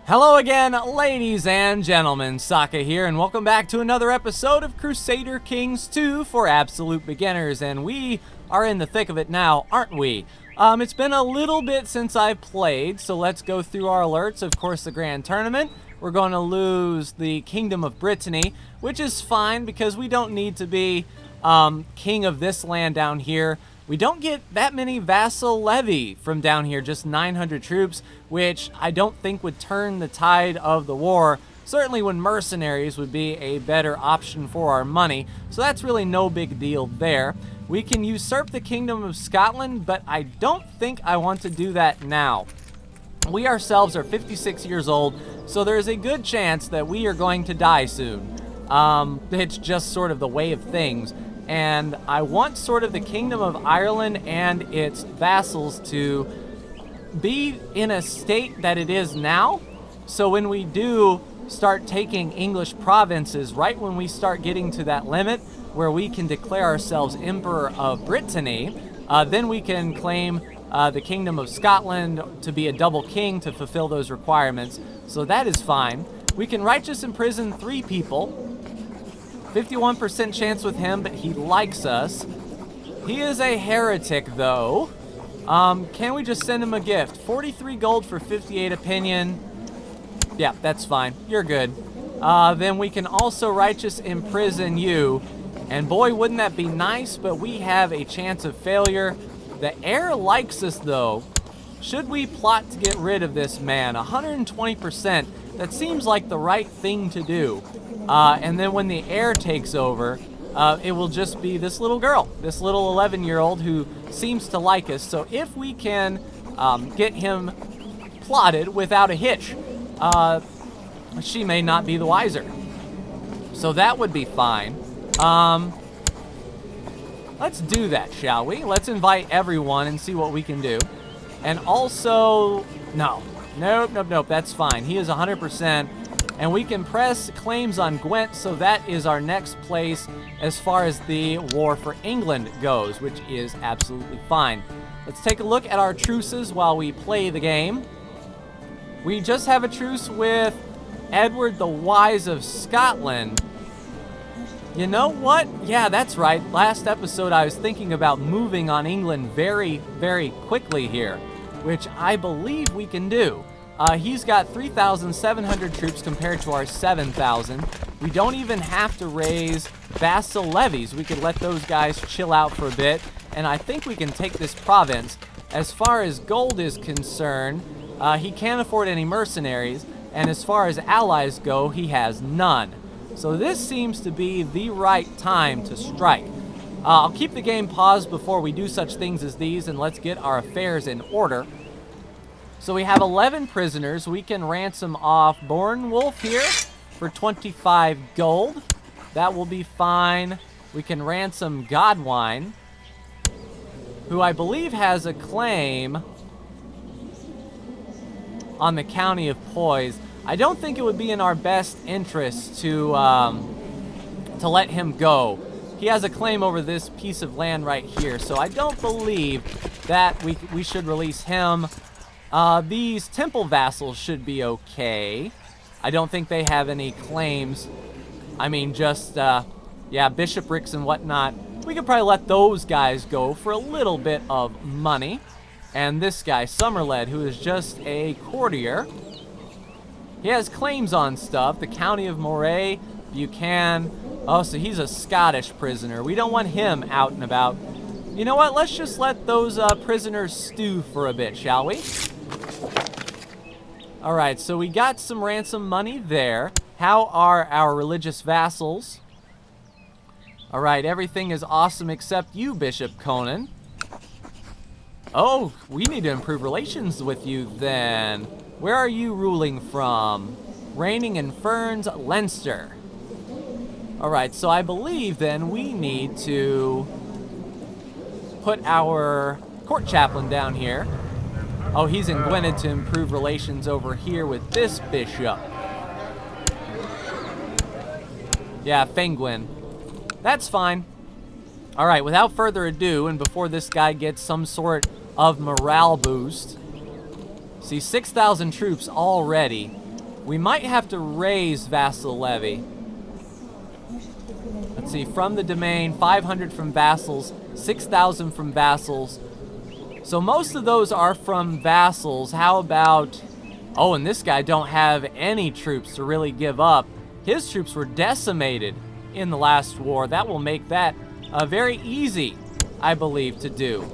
Hello again, ladies and gentlemen, Sokka here, and welcome back to another episode of Crusader Kings 2 for absolute beginners, and we are in the thick of it now, aren't we? It's been a little bit since I've played, so let's go through our alerts. Of course, the Grand Tournament. We're going to lose the Kingdom of Brittany, which is fine because we don't need to be king of this land down here. We don't get that many vassal levy from down here, just 900 troops, which I don't think would turn the tide of the war. Certainly when mercenaries would be a better option for our money, so that's really no big deal there. We can usurp the Kingdom of Scotland, but I don't think I want to do that now. We ourselves are 56 years old, so there's a good chance that we are going to die soon. It's just sort of the way of things. And I want sort of the Kingdom of Ireland and its vassals to be in a state that it is now. So when we do start taking English provinces, right when we start getting to that limit where we can declare ourselves Emperor of Brittany, then we can claim the Kingdom of Scotland to be a double king to fulfill those requirements. So that is fine. We can righteous imprison 3 people. 51% chance with him, but he likes us. He is a heretic, though. Can we just send him a gift? 43 gold for 58 opinion. Yeah, that's fine. You're good. Then we can also righteous imprison you. And boy, wouldn't that be nice, but we have a chance of failure. The heir likes us, though. Should we plot to get rid of this man? 120%. That seems like the right thing to do. And then when the heir takes over, it will just be this little girl, this little 11-year-old who seems to like us. So if we can get him plotted without a hitch, she may not be the wiser. So that would be fine. Let's do that, shall we? Let's invite everyone and see what we can do. And also, nope, that's fine. He is 100%. And we can press claims on Gwent, so that is our next place as far as the war for England goes, which is absolutely fine. Let's take a look at our truces while we play the game. We just have a truce with Edward the Wise of Scotland. You know what? Yeah, that's right. Last episode I was thinking about moving on England very, very quickly here, which I believe we can do. He's got 3,700 troops compared to our 7,000. We don't even have to raise vassal levies. We could let those guys chill out for a bit, and I think we can take this province. As far as gold is concerned, he can't afford any mercenaries, and as far as allies go, he has none. So this seems to be the right time to strike. I'll keep the game paused before we do such things as these, and let's get our affairs in order. So we have 11 prisoners. We can ransom off Born Wolf here for 25 gold. That will be fine. We can ransom Godwine, who I believe has a claim on the county of Poise. I don't think it would be in our best interest to let him go. He has a claim over this piece of land right here, so I don't believe that we should release him. These temple vassals should be okay. I don't think they have any claims. I mean, just, yeah, bishoprics and whatnot. We could probably let those guys go for a little bit of money. And this guy, Somerled, who is just a courtier. He has claims on stuff. The County of Moray, Buchanan. Oh, so he's a Scottish prisoner. We don't want him out and about. You know what? Let's just let those prisoners stew for a bit, shall we? All right, so we got some ransom money there. How are our religious vassals? All right, everything is awesome except you, Bishop Conan. Oh, we need to improve relations with you then. Where are you ruling from? Reigning in Ferns, Leinster. All right, so I believe then we need to put our court chaplain down here. Oh, he's in Gwynedd to improve relations over here with this bishop. Yeah, Fengwin. That's fine. All right, without further ado, and before this guy gets some sort of morale boost, see, 6,000 troops already. We might have to raise vassal levy. Let's see, from the domain, 500 from vassals, 6,000 from vassals. So most of those are from vassals. How about... Oh, and this guy don't have any troops to really give up. His troops were decimated in the last war. That will make that very easy, I believe, to do.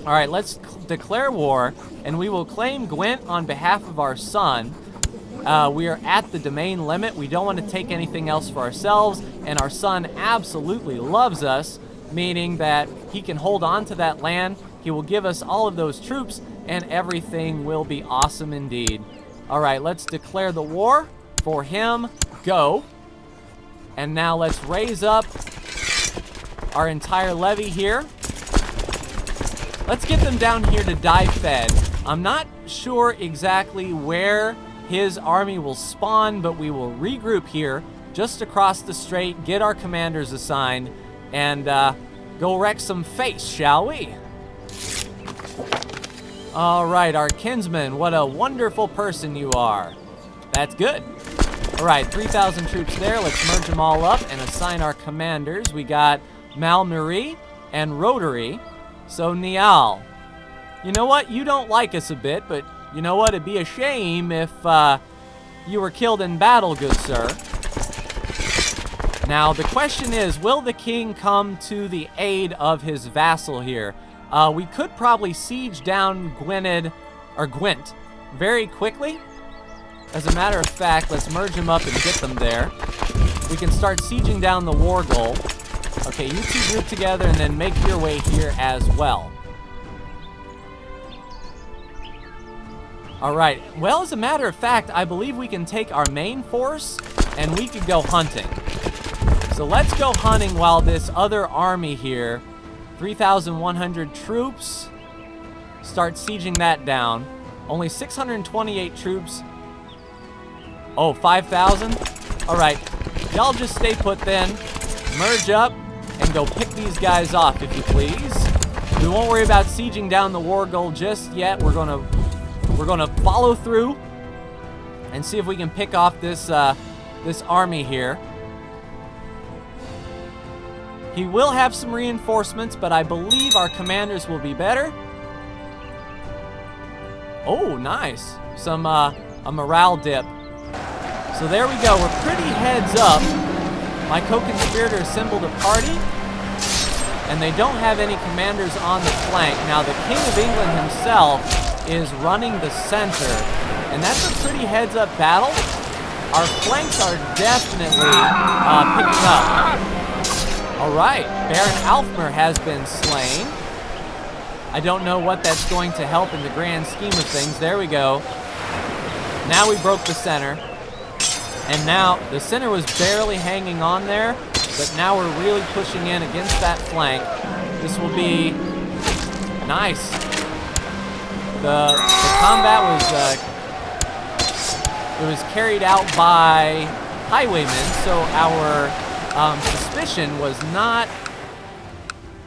All right, let's declare war, and we will claim Gwent on behalf of our son. We are at the domain limit. We don't want to take anything else for ourselves, and our son absolutely loves us, meaning that he can hold on to that land. He will give us all of those troops, and everything will be awesome indeed. All right, let's declare the war for him. Go. And now let's raise up our entire levy here. Let's get them down here to die fed. I'm not sure exactly where his army will spawn, but we will regroup here just across the strait, get our commanders assigned, and go wreck some face, shall we? All right, our kinsman, what a wonderful person you are. That's good. All right, 3,000 troops there. Let's merge them all up and assign our commanders. We got Malmarie and Rotary. So Niall, you know what? You don't like us a bit, but you know what? It'd be a shame if you were killed in battle, good sir. Now, the question is, will the king come to the aid of his vassal here? We could probably siege down Gwent very quickly. As a matter of fact, let's merge them up and get them there. We can start sieging down the war goal. Okay, you two group together and then make your way here as well. All right, well, as a matter of fact, I believe we can take our main force and we could go hunting. So let's go hunting while this other army here, 3,100 troops, start sieging that down. Only 628 troops. Oh, 5,000? All right, y'all just stay put then. Merge up and go pick these guys off, if you please. We won't worry about sieging down the war goal just yet. We're gonna follow through and see if we can pick off this this army here. He will have some reinforcements, but I believe our commanders will be better. Oh, nice. Some a morale dip. So there we go. We're pretty heads up. My co-conspirator assembled a party, and they don't have any commanders on the flank. Now, the King of England himself is running the center, and that's a pretty heads-up battle. Our flanks are definitely picking up. All right, Baron Alfmer has been slain. I don't know what that's going to help in the grand scheme of things. There we go. Now we broke the center. And now the center was barely hanging on there, but now we're really pushing in against that flank. This will be nice. The combat was carried out by highwaymen, so our suspicion was not.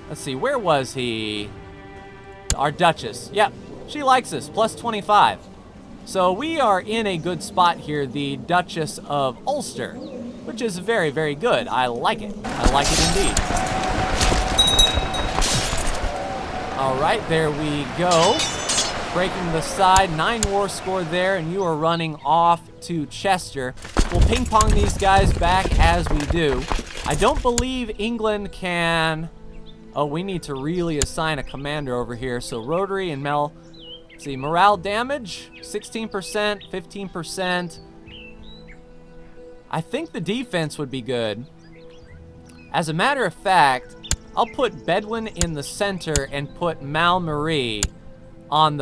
Let's see, where was he? Our Duchess. Yep, she likes us. Plus 25. So we are in a good spot here, the Duchess of Ulster, which is very, very good. I like it. I like it indeed. All right, there we go. Breaking the side, 9 war score there, and you are running off to Chester. We'll ping pong these guys back as we do. I don't believe England can... Oh, we need to really assign a commander over here. So Rotary and Mel... See, morale damage, 16%, 15%. I think the defense would be good. As a matter of fact, I'll put Bedouin in the center and put Malmarie on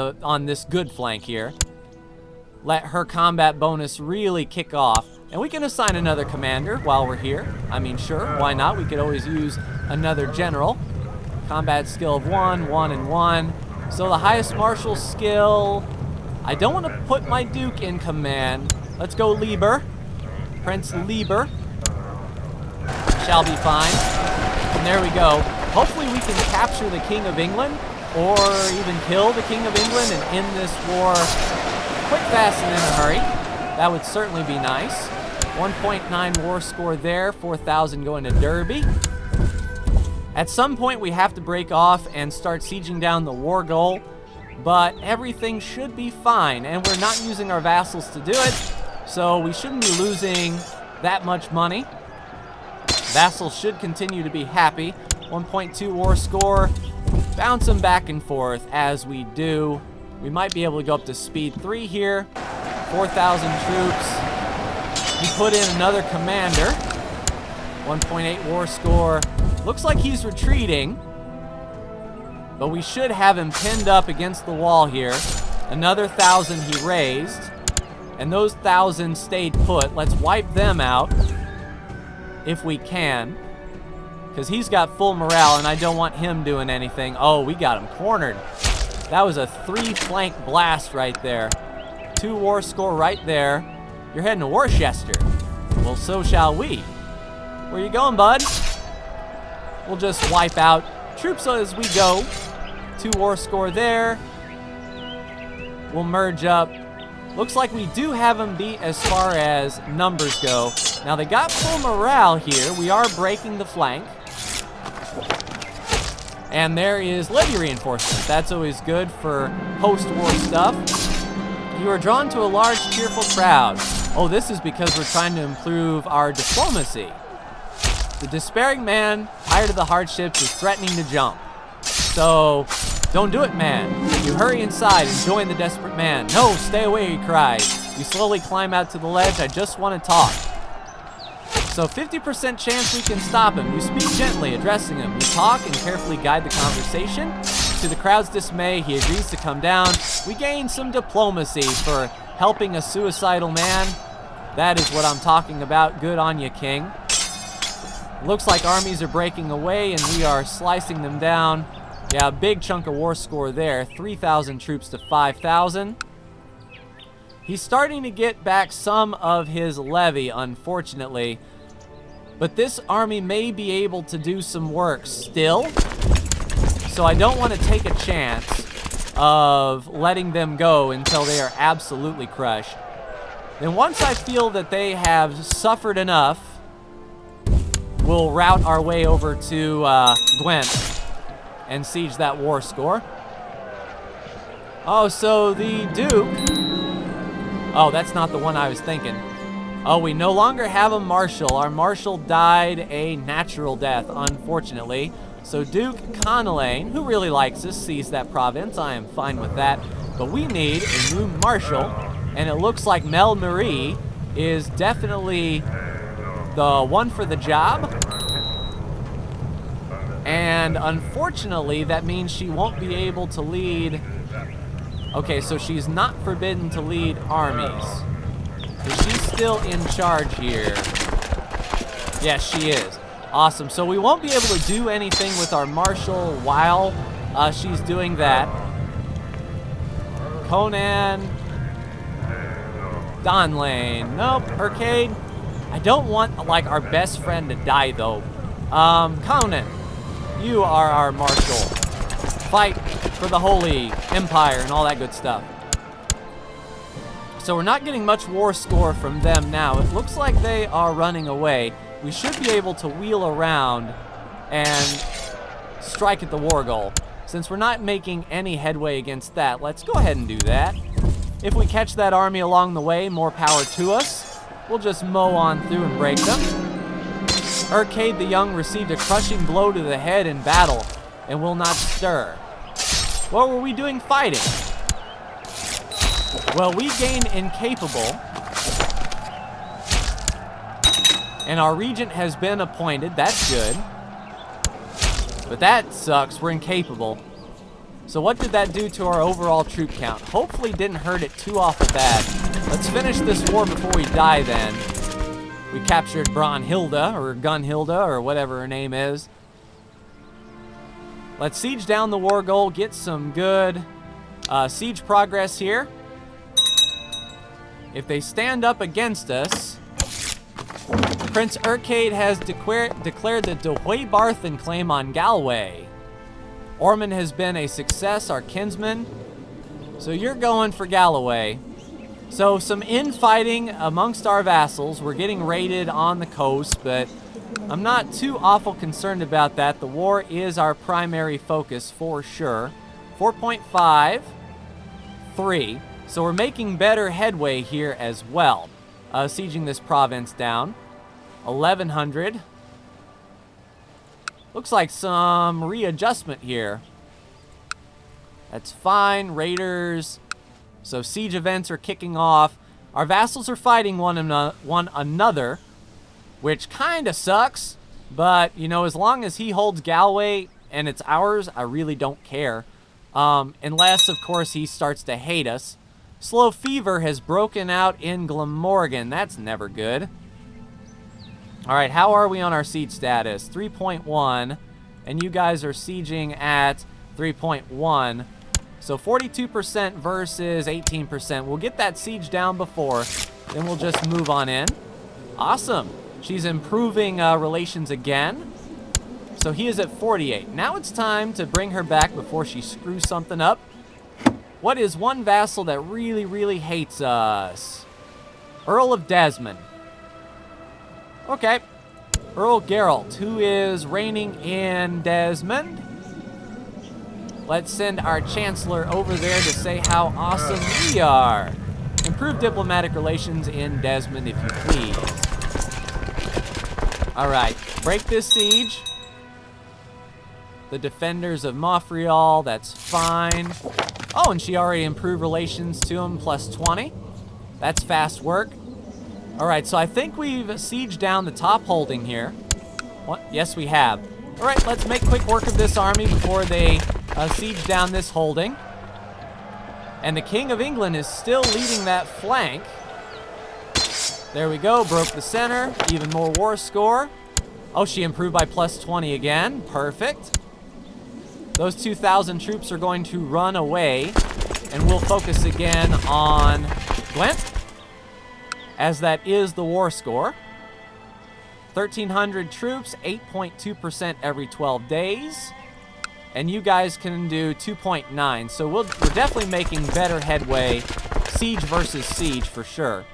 this good flank here. Let her combat bonus really kick off. And we can assign another commander while we're here. I mean, sure, why not? We could always use another general. Combat skill of 1, 1, and 1. So the highest martial skill, I don't want to put my Duke in command. Let's go Lieber. Prince Lieber. Shall be fine. And there we go. Hopefully we can capture the King of England, or even kill the King of England and end this war quick, fast, and in a hurry. That would certainly be nice. 1.9 war score there, 4,000 going to Derby. At some point, we have to break off and start sieging down the war goal, but everything should be fine, and we're not using our vassals to do it, so we shouldn't be losing that much money. Vassals should continue to be happy. 1.2 war score, bounce them back and forth as we do. We might be able to go up to speed 3 here. 4,000 troops. He put in another commander. 1.8 war score. Looks like he's retreating, but we should have him pinned up against the wall here. Another 1,000 he raised, and those 1,000 stayed put. Let's wipe them out if we can, because he's got full morale, and I don't want him doing anything. Oh, we got him cornered. That was a 3-flank blast right there. 2 war score right there. You're heading to Worcester. Well, so shall we. Where you going, bud? We'll just wipe out troops as we go. 2 war score there. We'll merge up. Looks like we do have them beat as far as numbers go. Now, they got full morale here. We are breaking the flank. And there is levy reinforcement. That's always good for post-war stuff. You are drawn to a large, cheerful crowd. Oh, this is because we're trying to improve our diplomacy. The despairing man, tired of the hardships, is threatening to jump. So, don't do it, man. You hurry inside and join the desperate man. No, stay away, he cries. You slowly climb out to the ledge. I just want to talk. So 50% chance we can stop him. You speak gently, addressing him. You talk and carefully guide the conversation. To the crowd's dismay, he agrees to come down. We gain some diplomacy for helping a suicidal man. That is what I'm talking about. Good on you, king. Looks like armies are breaking away, and we are slicing them down. Yeah, a big chunk of war score there. 3,000 troops to 5,000. He's starting to get back some of his levy, unfortunately. But this army may be able to do some work still. So I don't want to take a chance of letting them go until they are absolutely crushed. Then once I feel that they have suffered enough, we'll route our way over to Gwent and siege that war score. Oh, so the Duke... Oh, that's not the one I was thinking. Oh, we no longer have a marshal. Our marshal died a natural death, unfortunately. So Duke Connelane, who really likes us, sees that province. I am fine with that. But we need a new marshal, and it looks like Mel Marie is definitely the one for the job. And unfortunately, that means she won't be able to lead... Okay, so she's not forbidden to lead armies. Is she still in charge here? Yes, she is. Awesome. So we won't be able to do anything with our marshal while she's doing that. Conan. Donlane. Nope. Arcade. I don't want, like, our best friend to die, though. Conan. You are our marshal. Fight for the Holy Empire and all that good stuff. So we're not getting much war score from them now. It looks like they are running away. We should be able to wheel around and strike at the war goal. Since we're not making any headway against that, let's go ahead and do that. If we catch that army along the way, more power to us. We'll just mow on through and break them. Arcade the Young received a crushing blow to the head in battle and will not stir. What were we doing fighting? Well, we gained incapable, and our regent has been appointed. That's good. But that sucks. We're incapable. So what did that do to our overall troop count? Hopefully didn't hurt it too off the bat. Let's finish this war before we die then. We captured Brunhilde, or Gunhilde, or whatever her name is. Let's siege down the war goal, get some good siege progress here. If they stand up against us, Prince Arcade has declared the De Hoybarthen claim on Galway. Ormond has been a success, our kinsman. So you're going for Galloway. So some infighting amongst our vassals. We're getting raided on the coast, but I'm not too awful concerned about that. The war is our primary focus for sure. 4.5, 3. So we're making better headway here as well. Sieging this province down. 1100. Looks like some readjustment here. That's fine. Raiders. So siege events are kicking off. Our vassals are fighting one another, which kind of sucks. But, you know, as long as he holds Galway and it's ours, I really don't care. Unless, of course, he starts to hate us. Slow fever has broken out in Glamorgan. That's never good. All right, how are we on our siege status? 3.1, and you guys are sieging at 3.1. So 42% versus 18%. We'll get that siege down before, then we'll just move on in. Awesome. She's improving relations again. So he is at 48. Now it's time to bring her back before she screws something up. What is one vassal that really, really hates us? Earl of Desmond. Okay. Earl Geralt, who is reigning in Desmond. Let's send our Chancellor over there to say how awesome we are. Improve diplomatic relations in Desmond, if you please. All right. Break this siege. The defenders of Montreal, that's fine. Oh, and she already improved relations to him, plus 20. That's fast work. All right, so I think we've sieged down the top holding here. What? Yes, we have. All right, let's make quick work of this army before they siege down this holding. And the King of England is still leading that flank. There we go, broke the center. Even more war score. Oh, she improved by plus 20 again. Perfect. Those 2,000 troops are going to run away, and we'll focus again on Gwent, as that is the war score. 1,300 troops, 8.2% every 12 days, and you guys can do 2.9. So we're definitely making better headway, siege versus siege for sure.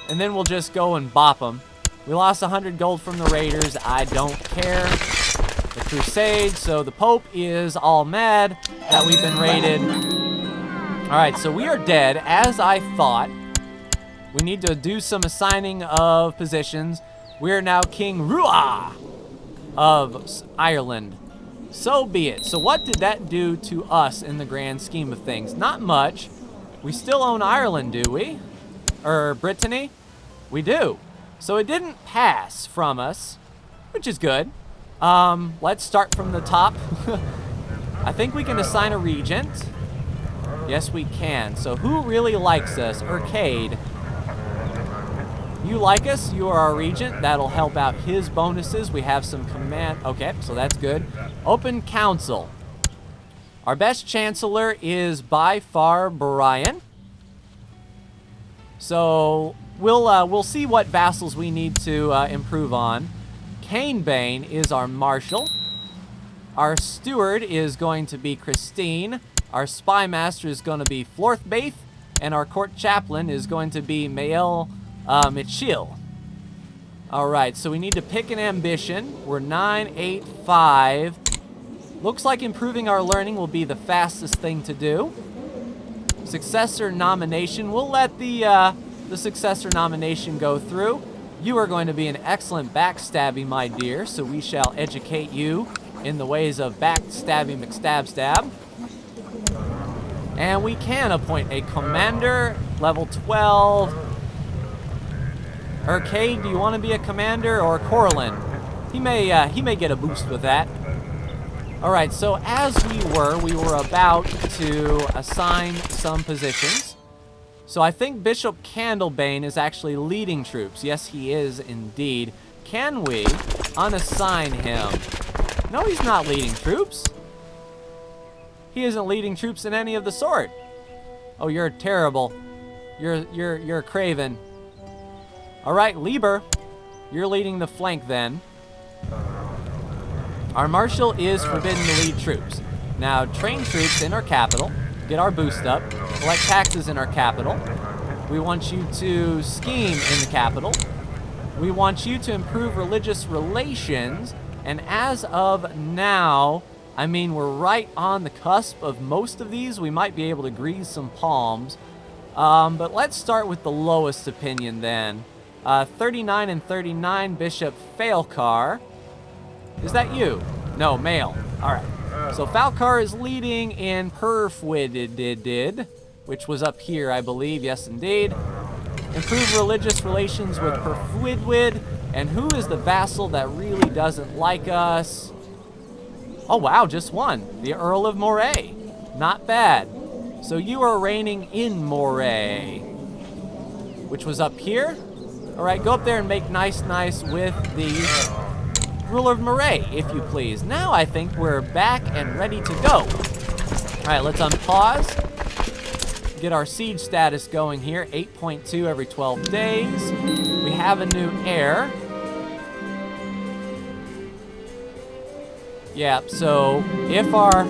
And then we'll just go and bop them. We lost 100 gold from the raiders. I don't care. The Crusade, so the Pope is all mad that we've been raided. All right, so we are dead, as I thought. We need to do some assigning of positions. We are now King Ruah of Ireland. So be it. So what did that do to us in the grand scheme of things? Not much. We still own Ireland, do we? Or Brittany? We do. So it didn't pass from us, which is good. Let's start from the top. I think we can assign a regent. Yes, we can. So who really likes us? Arcade. You like us? You are our regent. That'll help out his bonuses. We have some command. Okay, so that's good. Open council. Our best chancellor is by far Brian. So we'll see what vassals we need to improve on. Canebane is our marshal. Our steward is going to be Christine. Our spy master is going to be Florthbaith. And our court chaplain is going to be Mael Mitchell. All right, so we need to pick an ambition. We're 985. Looks like improving our learning will be the fastest thing to do. Successor nomination. We'll let the successor nomination go through. You are going to be an excellent backstabbing, my dear, so we shall educate you in the ways of backstabbing McStab-stab. And we can appoint a commander, level 12. Arcade, do you want to be a commander, or Corlin? He may get a boost with that. All right, so as we were about to assign some positions. So I think Bishop Candlebane is actually leading troops. Yes, he is indeed. Can we unassign him? No, he's not leading troops. He isn't leading troops in any of the sort. Oh, you're terrible. You're craven. All right, Lieber, you're leading the flank then. Our marshal is forbidden to lead troops. Now, train troops in our capital. Get our boost up. Collect taxes in our capital. We want you to scheme in the capital. We want you to improve religious relations. And as of now, I mean, we're right on the cusp of most of these. We might be able to grease some palms. But let's start with the lowest opinion then. 39 and 39, Bishop Falcar. Is that you? No, male. All right. So Falcar is leading in Perfwidid, which was up here, I believe. Yes, indeed. Improve religious relations with Perfwidwid. And who is the vassal that really doesn't like us? Oh, wow, just one. The Earl of Moray. Not bad. So you are reigning in Moray, which was up here. All right, go up there and make nice with the ruler of Moray, if you please. Now I think we're back and ready to go. All right, let's unpause. Get our siege status going here. 8.2 every 12 days. We have a new heir. Yeah, so if our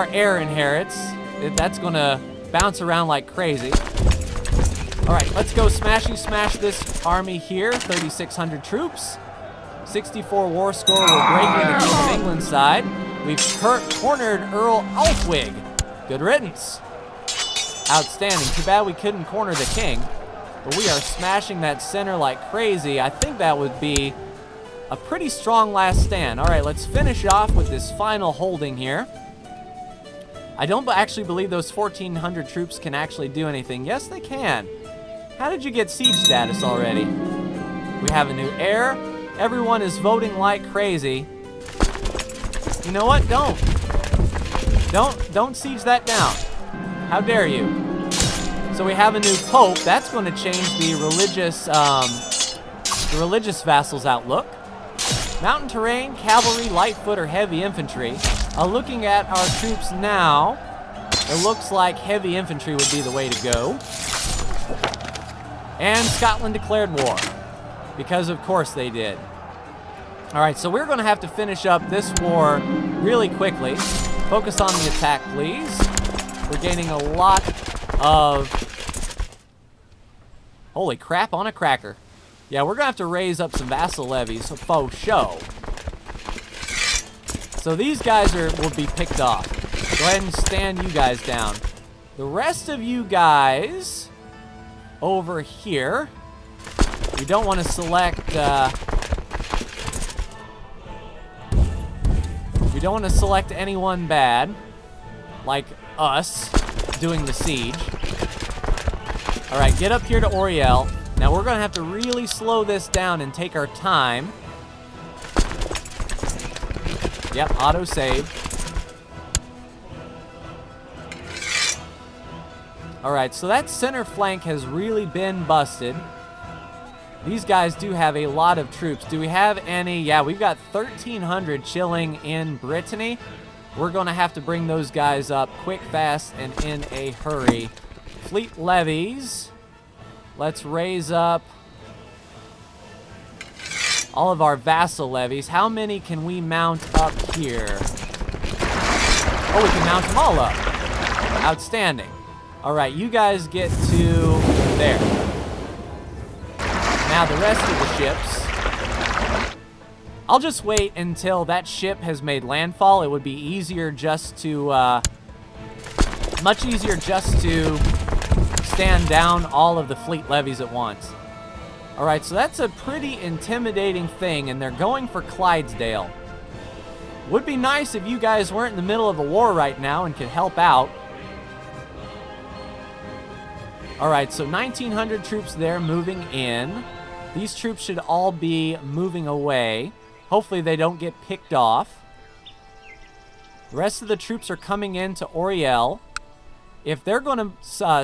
heir inherits, that's gonna bounce around like crazy. All right, let's go smash this army here. 3,600 troops. 64 war score. We're breaking the King of England side. We've cornered Earl Alfwig. Good riddance. Outstanding. Too bad we couldn't corner the king, but we are smashing that center like crazy. I think that would be a pretty strong last stand. All right, let's finish off with this final holding here. I don't actually believe those 1,400 troops can actually do anything. Yes, they can. How did you get siege status already? We have a new heir. Everyone is voting like crazy. You know what? Don't siege that down. How dare you? So we have a new pope. That's going to change the religious vassals' outlook. Mountain terrain, cavalry, light foot, or heavy infantry. Looking at our troops now, it looks like heavy infantry would be the way to go. And Scotland declared war, because of course they did. All right, so we're going to have to finish up this war really quickly. Focus on the attack, please. We're gaining a lot of... Holy crap, on a cracker. Yeah, we're going to have to raise up some vassal levies faux show. So these guys will be picked off. Go ahead and stand you guys down. The rest of you guys over here, we don't want to select... we don't want to select anyone bad, like us doing the siege. All right, get up here to Oriel. Now we're going to have to really slow this down and take our time. Yep, auto-save. All right, so that center flank has really been busted. These guys do have a lot of troops. Do we have any? Yeah, we've got 1,300 chilling in Brittany. We're going to have to bring those guys up quick, fast, and in a hurry. Fleet levies. Let's raise up all of our vassal levies. How many can we mount up here? Oh, we can mount them all up. Outstanding. All right, you guys get to there. Now the rest of the ships. I'll just wait until that ship has made landfall. It would be easier just to, much easier just to stand down all of the fleet levies at once. All right, so that's a pretty intimidating thing, and they're going for Clydesdale. Would be nice if you guys weren't in the middle of a war right now and could help out. All right, so 1,900 troops there moving in. These troops should all be moving away. Hopefully they don't get picked off. The rest of the troops are coming into Oriel. If they're going to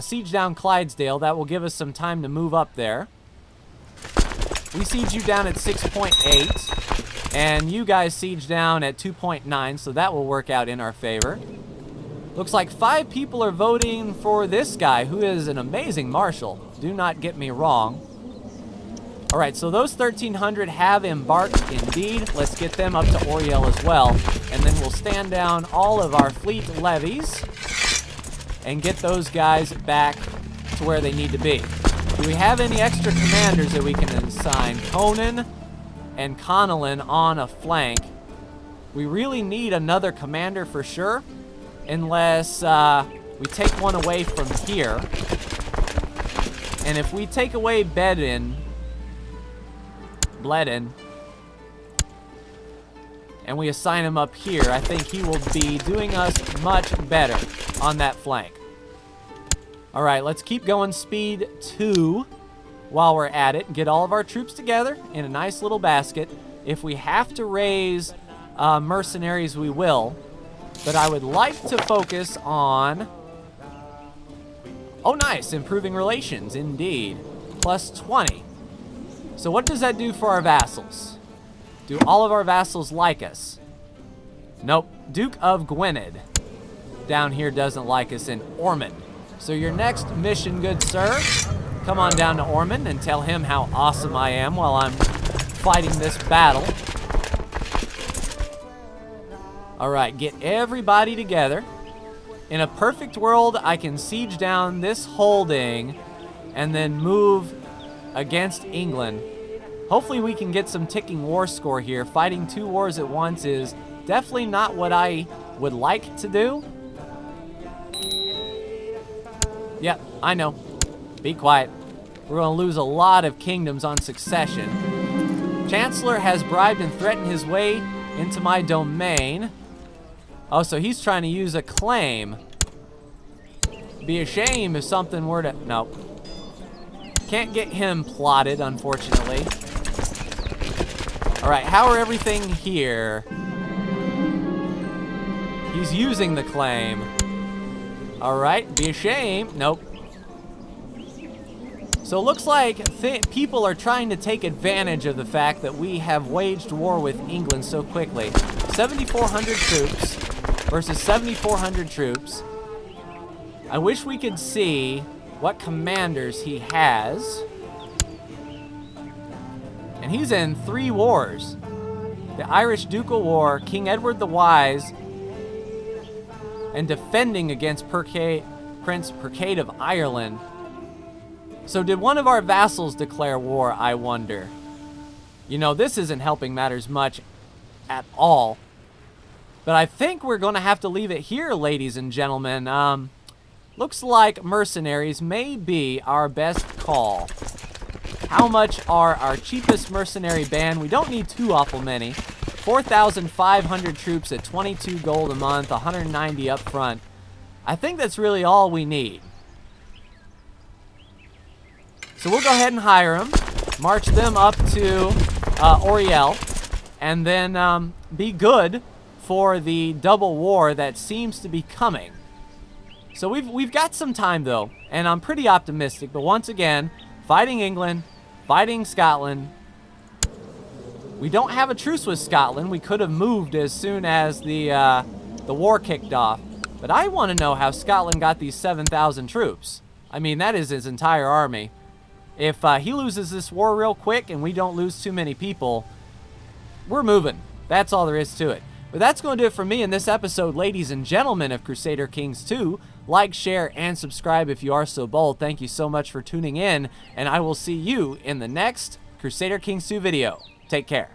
siege down Clydesdale, that will give us some time to move up there. We siege you down at 6.8, and you guys siege down at 2.9, so that will work out in our favor. Looks like 5 people are voting for this guy, who is an amazing marshal. Do not get me wrong. All right, so those 1,300 have embarked indeed. Let's get them up to Oriel as well, and then we'll stand down all of our fleet levies and get those guys back to where they need to be. Do we have any extra commanders that we can assign? Conan and Connellan on a flank. We really need another commander for sure, unless we take one away from here. And if we take away Bledin, and we assign him up here, I think he will be doing us much better on that flank. All right, let's keep going speed 2 while we're at it. Get all of our troops together in a nice little basket. If we have to raise mercenaries, we will. But I would like to focus on... Oh, nice. Improving relations, indeed. Plus 20. So what does that do for our vassals? Do all of our vassals like us? Nope. Duke of Gwynedd down here doesn't like us in Ormond. So your next mission, good sir, come on down to Ormond and tell him how awesome I am while I'm fighting this battle. All right, get everybody together. In a perfect world, I can siege down this holding and then move against England. Hopefully we can get some ticking war score here. Fighting 2 wars at once is definitely not what I would like to do. Yep, I know. Be quiet. We're going to lose a lot of kingdoms on succession. Chancellor has bribed and threatened his way into my domain. Oh, so he's trying to use a claim. Be a shame if something were to... No. Can't get him plotted, unfortunately. All right, how are everything here? He's using the claim. All right, be a shame. Nope. So it looks like people are trying to take advantage of the fact that we have waged war with England so quickly. 7,400 troops versus 7,400 troops. I wish we could see what commanders he has. And he's in 3 wars. The Irish Ducal War, King Edward the Wise, and defending against Prince Percade of Ireland. So did one of our vassals declare war, I wonder? You know, this isn't helping matters much at all. But I think we're going to have to leave it here, ladies and gentlemen. Looks like mercenaries may be our best call. How much are our cheapest mercenary band? We don't need too awful many. 4,500 troops at 22 gold a month, 190 up front. I think that's really all we need. So we'll go ahead and hire them, march them up to Oriel, and then be good for the double war that seems to be coming. So we've got some time though, and I'm pretty optimistic. But once again, fighting England, fighting Scotland. We don't have a truce with Scotland. We could have moved as soon as the war kicked off. But I want to know how Scotland got these 7,000 troops. I mean, that is his entire army. If he loses this war real quick and we don't lose too many people, we're moving. That's all there is to it. But that's going to do it for me in this episode, ladies and gentlemen, of Crusader Kings 2. Like, share, and subscribe if you are so bold. Thank you so much for tuning in, and I will see you in the next Crusader Kings 2 video. Take care.